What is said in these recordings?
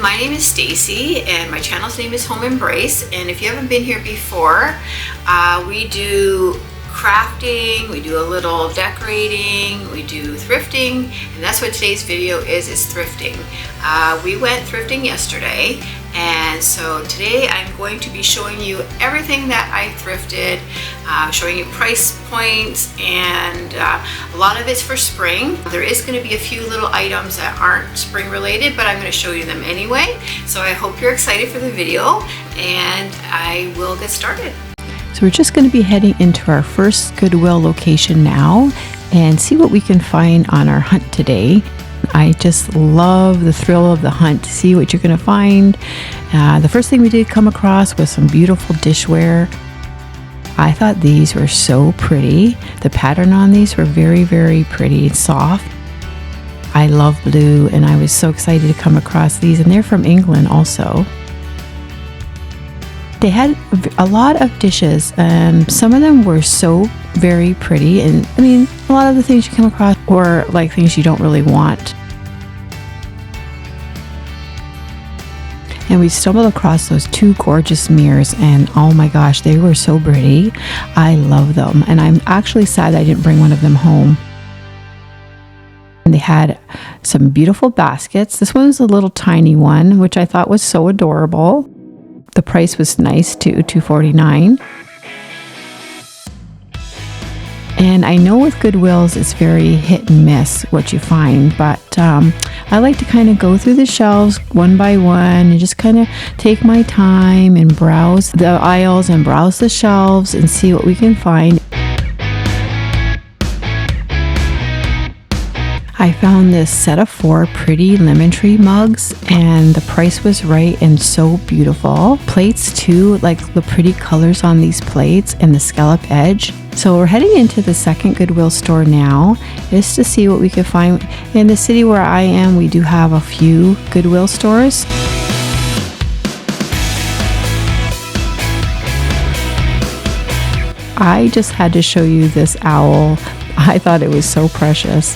my name is Stacy and my channel's name is Home Embrace, and if you haven't been here before, we do crafting, we do a little decorating, we do thrifting, and that's what today's video is thrifting. We went thrifting yesterday, and so today I'm going to be showing you everything that I thrifted, showing you price points, and a lot of it's for spring. There is going to be a few little items that aren't spring related, but I'm going to show you them anyway. So I hope you're excited for the video, and I will get started. So we're just going to be heading into our first Goodwill location now and see what we can find on our hunt today. I just love the thrill of the hunt to see what you're going to find. The first thing we did come across was some beautiful dishware. I thought these were so pretty. The pattern on these were very, very pretty and soft. I love blue, and I was so excited to come across these, and they're from England also. They had a lot of dishes, and some of them were so very pretty, and I mean, a lot of the things you come across were like things you don't really want. And we stumbled across those two gorgeous mirrors, and oh my gosh, they were so pretty. I love them, and I'm actually sad I didn't bring one of them home. And they had some beautiful baskets. This one was a little tiny one, which I thought was so adorable. The price was nice too, $2.49. And I know with Goodwills it's very hit and miss what you find, but I like to kind of go through the shelves one by one and just kind of take my time and browse the aisles and browse the shelves and see what we can find. I found this set of 4 pretty lemon tree mugs, and the price was right and so beautiful. Plates too, like the pretty colors on these plates and the scallop edge. So we're heading into the second Goodwill store now, just to see what we can find. In the city where I am, we do have a few Goodwill stores. I just had to show you this owl. I thought it was so precious.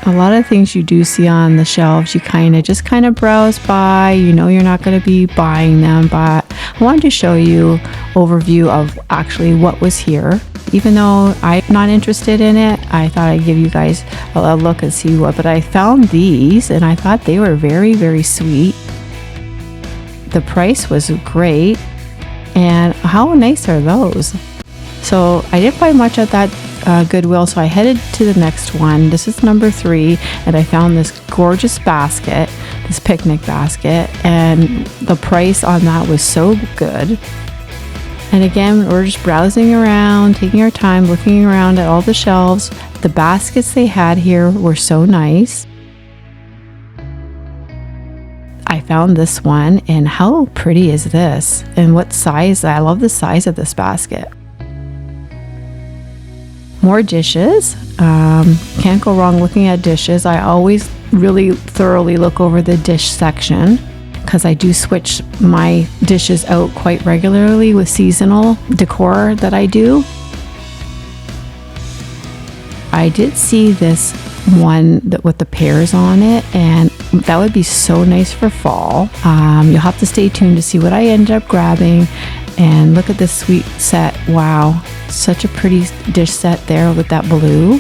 A lot of things you do see on the shelves, you kind of browse by. You know you're not going to be buying them, but I wanted to show you overview of actually what was here. Even though I'm not interested in it, I thought I'd give you guys a look and see what. But I found these, and I thought they were very, very sweet. The price was great, and how nice are those? So I didn't find much at that Goodwill, so I headed to the next one. This is number 3, and I found this gorgeous basket, this picnic basket, and the price on that was so good. And again, we're just browsing around, taking our time, looking around at all the shelves. The baskets they had here were so nice. I found this one, and how pretty is this? And what size? I love the size of this basket. More dishes. Can't go wrong looking at dishes. I always really thoroughly look over the dish section because I do switch my dishes out quite regularly with seasonal decor that I do. I did see this one with the pears on it, and that would be so nice for fall. You'll have to stay tuned to see what I ended up grabbing. And look at this sweet set. Wow, such a pretty dish set there with that blue.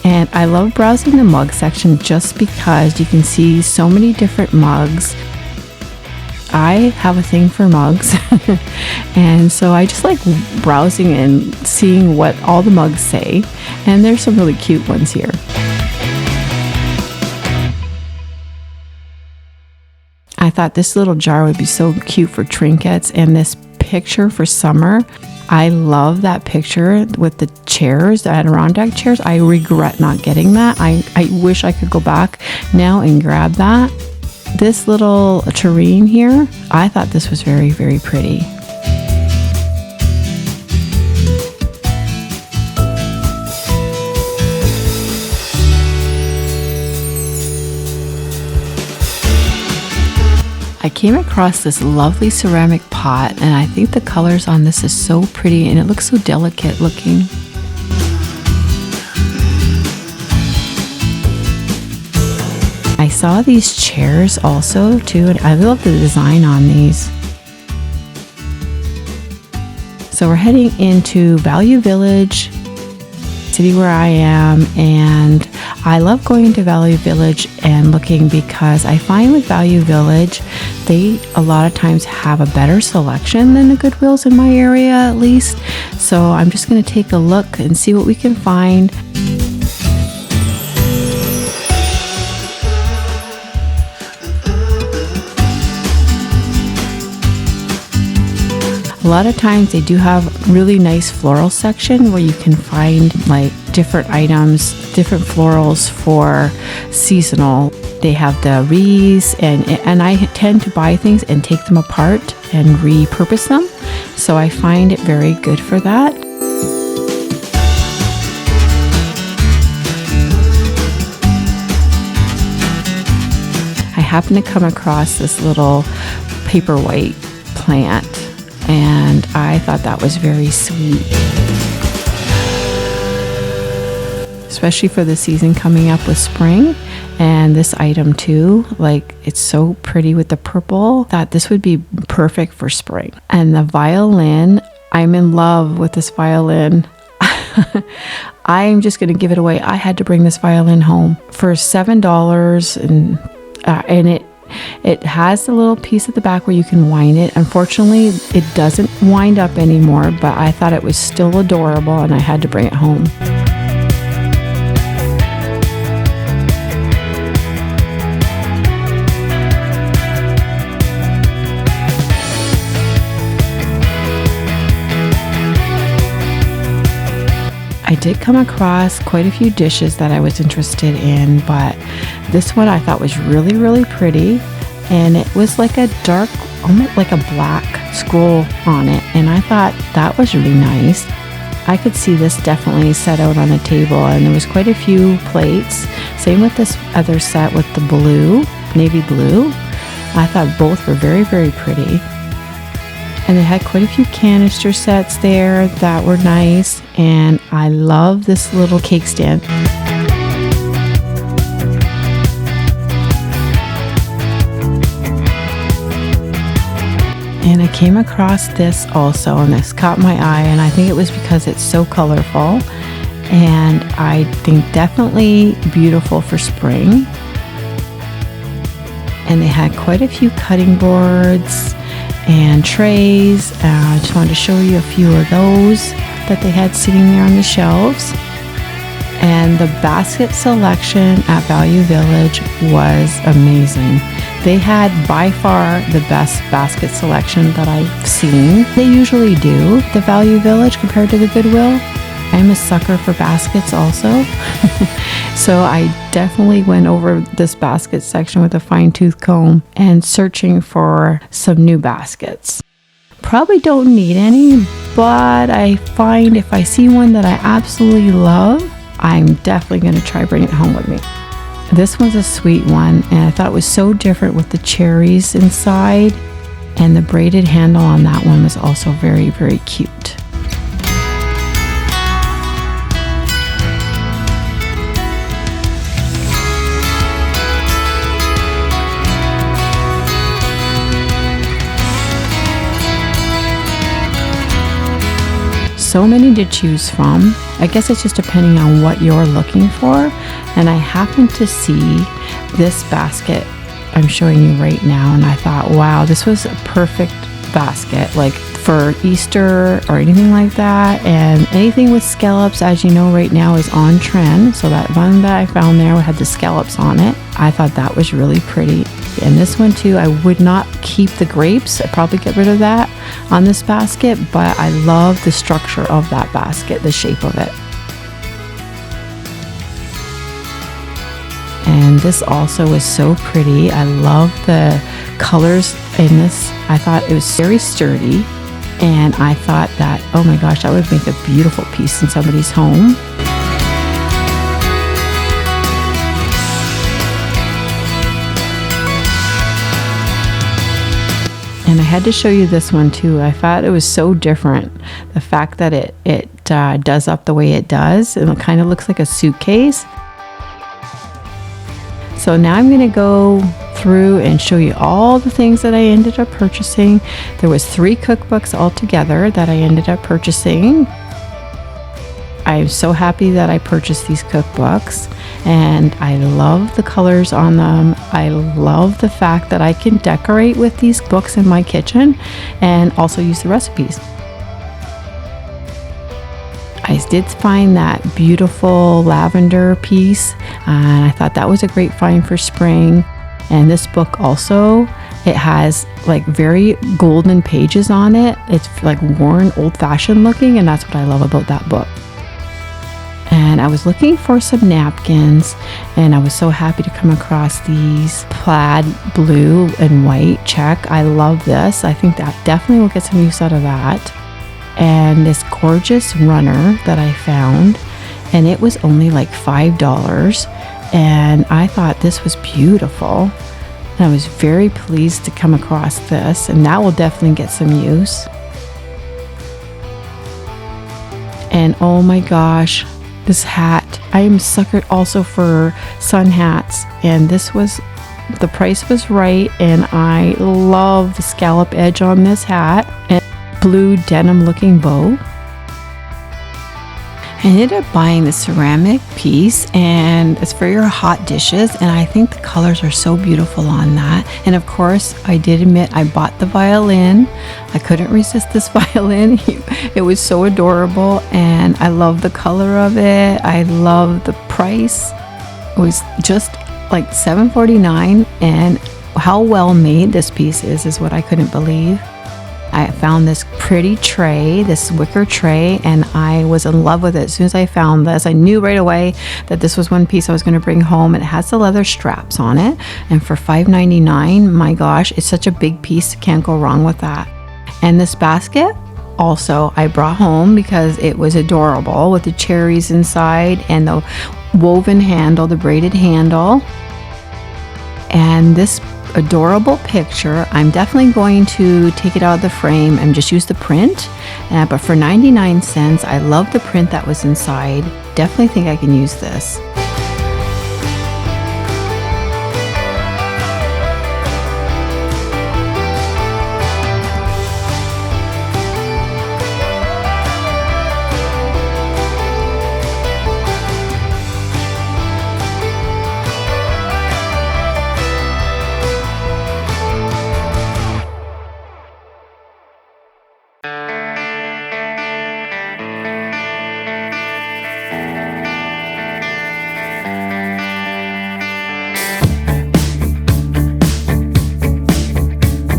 And I love browsing the mug section just because you can see so many different mugs. I have a thing for mugs, and so I just like browsing and seeing what all the mugs say. And there's some really cute ones here. I thought this little jar would be so cute for trinkets, and this picture for summer. I love that picture with the chairs, the Adirondack chairs. I regret not getting that. I wish I could go back now and grab that. This little tureen here, I thought this was very, very pretty. I came across this lovely ceramic pot, and I think the colors on this is so pretty, and it looks so delicate looking. I saw these chairs also too, and I love the design on these. So we're heading into Value Village, city where I am, and I love going to Value Village and looking because I find with Value Village, they a lot of times have a better selection than the Goodwills in my area at least. So I'm just going to take a look and see what we can find. A lot of times they do have really nice floral section where you can find like different items, different florals for seasonal. They have the wreaths and I tend to buy things and take them apart and repurpose them. So I find it very good for that. I happened to come across this little paperwhite plant, and I thought that was very sweet. Especially for the season coming up with spring. And this item too, like it's so pretty with the purple, that this would be perfect for spring. And the violin, I'm in love with this violin. I'm just going to give it away. I had to bring this violin home for $7, and it has a little piece at the back where you can wind it. Unfortunately, it doesn't wind up anymore, but I thought it was still adorable and I had to bring it home. I did come across quite a few dishes that I was interested in, but this one I thought was really, really pretty. And it was like a dark, almost like a black scroll on it. And I thought that was really nice. I could see this definitely set out on a table, and there was quite a few plates. Same with this other set with the blue, navy blue. I thought both were very, very pretty. And they had quite a few canister sets there that were nice. And I love this little cake stand. And I came across this also, and this caught my eye. And I think it was because it's so colorful. And I think definitely beautiful for spring. And they had quite a few cutting boards and trays. I just wanted to show you a few of those that they had sitting there on the shelves. And the basket selection at Value Village was amazing. They had by far the best basket selection that I've seen. They usually do, the Value Village, compared to the Goodwill. I'm a sucker for baskets also. So I definitely went over this basket section with a fine-tooth comb and searching for some new baskets. Probably don't need any, but I find if I see one that I absolutely love, I'm definitely going to try bringing it home with me. This one's a sweet one, and I thought it was so different with the cherries inside, and the braided handle on that one was also very, very cute. So many to choose from. I guess it's just depending on what you're looking for. And I happened to see this basket I'm showing you right now, and I thought, wow, this was a perfect basket, like for Easter or anything like that. And anything with scallops, as you know, right now is on trend. So that one that I found there had the scallops on it. I thought that was really pretty. And this one too, I would not keep the grapes. I'd probably get rid of that on this basket, but I love the structure of that basket, the shape of it. And this also is so pretty. I love the colors in this. I thought it was very sturdy, and I thought that, oh my gosh, that would make a beautiful piece in somebody's home. And I had to show you this one too. I thought it was so different. The fact that it does up the way it does, and it kind of looks like a suitcase. So now I'm going to go through and show you all the things that I ended up purchasing. There was 3 cookbooks altogether that I ended up purchasing. I'm so happy that I purchased these cookbooks, and I love the colors on them. I love the fact that I can decorate with these books in my kitchen and also use the recipes. I did find that beautiful lavender piece, and I thought that was a great find for spring. And this book also, it has like very golden pages on it. It's like worn, old-fashioned looking, and that's what I love about that book. And I was looking for some napkins, and I was so happy to come across these plaid blue and white check. I love this. I think that definitely will get some use out of that. And this gorgeous runner that I found, and it was only like $5, and I thought this was beautiful, and I was very pleased to come across this, and that will definitely get some use. And oh my gosh, this hat, I am suckered also for sun hats, and the price was right, and I love the scallop edge on this hat and blue denim looking bow. I ended up buying the ceramic piece, and it's for your hot dishes, and I think the colors are so beautiful on that. And of course, I did admit I bought the violin. I couldn't resist this violin. It was so adorable, and I love the color of it. I love the price. It was just like $7.49, and how well made this piece is what I couldn't believe. I found this pretty tray, this wicker tray, and I was in love with it. As soon as I found this, I knew right away that this was one piece I was going to bring home. And it has the leather straps on it, and for $5.99, my gosh, it's such a big piece, can't go wrong with that. And this basket also I brought home because it was adorable with the cherries inside and the woven handle, the braided handle. And this adorable picture, I'm definitely going to take it out of the frame and just use the print, but for 99 cents, I love the print that was inside. Definitely think I can use this.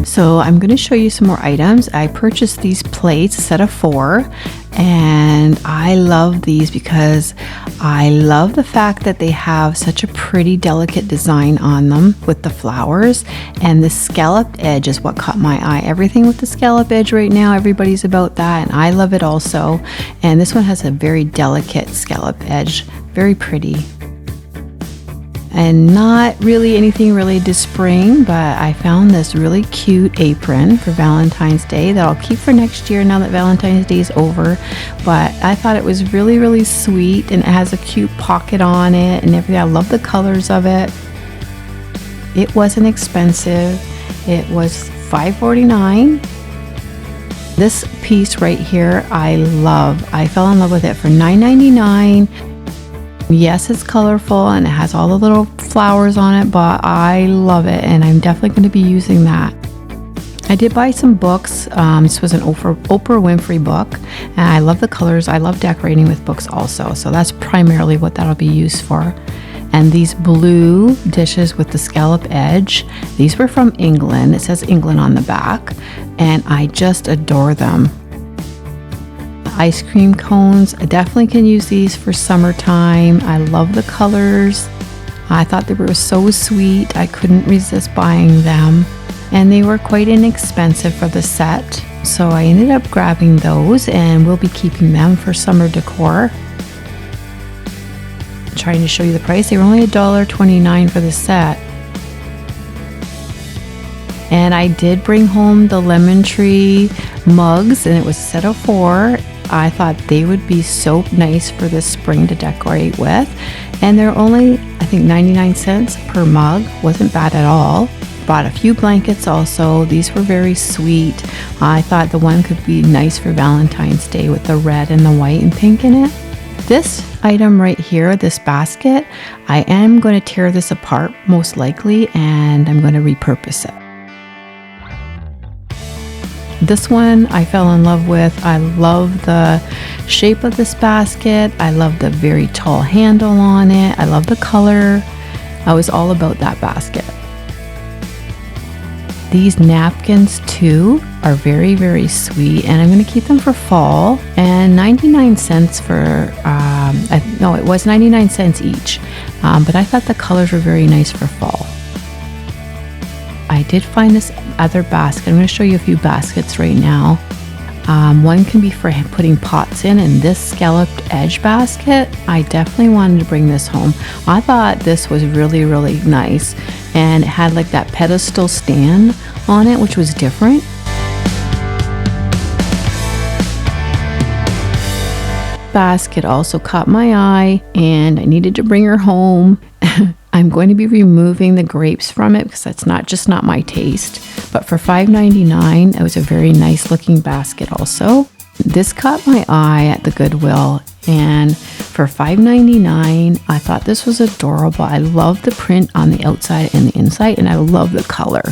So I'm going to show you some more items. I purchased these plates, a set of 4, and I love these because I love the fact that they have such a pretty delicate design on them with the flowers, and the scalloped edge is what caught my eye. Everything with the scallop edge right now, everybody's about that, and I love it also. And this one has a very delicate scallop edge, very pretty. And not really anything related to spring, but I found this really cute apron for Valentine's Day that I'll keep for next year now that Valentine's Day is over. But I thought it was really, really sweet, and it has a cute pocket on it and everything. I love the colors of it. It wasn't expensive. It was $5.49. This piece right here, I love. I fell in love with it for $9.99. Yes, it's colorful and it has all the little flowers on it, but I love it, and I'm definitely going to be using that. I did buy some books. This was an Oprah Winfrey book, and I love the colors. I love decorating with books also, so that's primarily what that'll be used for. And these blue dishes with the scallop edge, these were from England. It says England on the back, and I just adore them. Ice cream cones, I definitely can use these for summertime. I love the colors. I thought they were so sweet. I couldn't resist buying them, and they were quite inexpensive for the set, so I ended up grabbing those, and we'll be keeping them for summer decor. I'm trying to show you the price. They were only $1.29 for the set. And I did bring home the lemon tree mugs, and it was a set of 4. I thought they would be so nice for this spring to decorate with. And they're only, I think, 99 cents per mug. Wasn't bad at all. Bought a few blankets also. These were very sweet. I thought the one could be nice for Valentine's Day with the red and the white and pink in it. This item right here, this basket, I am going to tear this apart most likely, and I'm going to repurpose it. This one I fell in love with. I love the shape of this basket. I love the very tall handle on it. I love the color. I was all about that basket. These napkins too are very, very sweet, and I'm going to keep them for fall. And 99 cents for, no, it was 99 cents each, but I thought the colors were very nice for fall. I did find this other basket. I'm going to show you a few baskets right now. One can be for putting pots in, and this scalloped edge basket, I definitely wanted to bring this home. I thought this was really, really nice, and it had like that pedestal stand on it, which was different. Basket also caught my eye, and I needed to bring her home. I'm going to be removing the grapes from it because that's not my taste. But for $5.99, it was a very nice looking basket also. This caught my eye at the Goodwill, and for $5.99, I thought this was adorable. I love the print on the outside and the inside, and I love the color.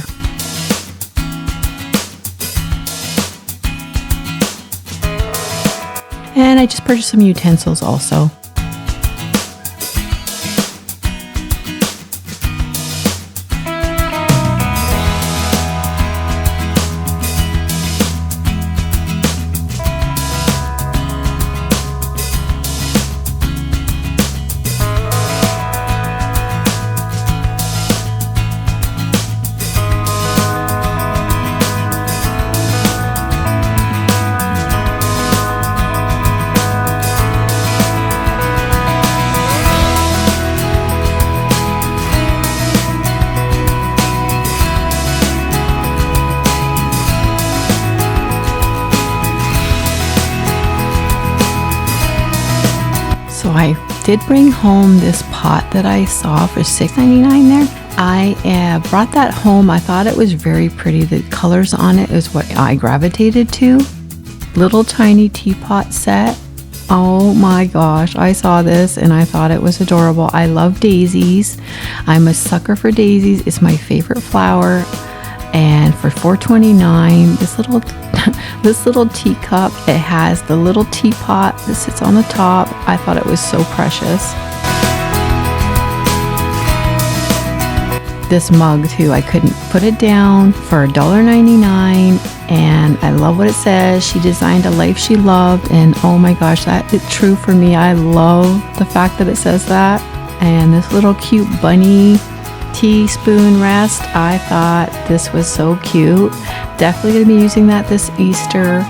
And I just purchased some utensils also. So I did bring home this pot that I saw for $6.99 there. I brought that home. I thought it was very pretty. The colors on it is what I gravitated to. Little tiny teapot set. Oh my gosh, I saw this and I thought it was adorable. I love daisies. I'm a sucker for daisies. It's my favorite flower. And for $4.29, this little teacup, it has the little teapot that sits on the top. I thought it was so precious. This mug too, I couldn't put it down for $1.99, and I love what it says. She designed a life she loved, and oh my gosh, that is true for me. I love the fact that it says that. And this little cute bunny teaspoon rest, I thought this was so cute. Definitely going to be using that this Easter.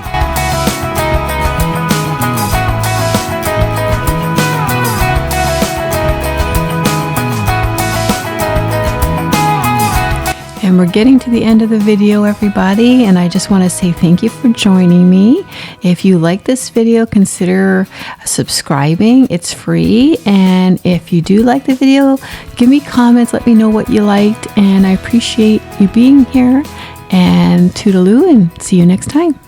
And we're getting to the end of the video, everybody, and I just want to say thank you for joining me. If you like this video, consider subscribing. It's free. And if you do like the video, give me comments, let me know what you liked, and I appreciate you being here. And toodaloo, and see you next time.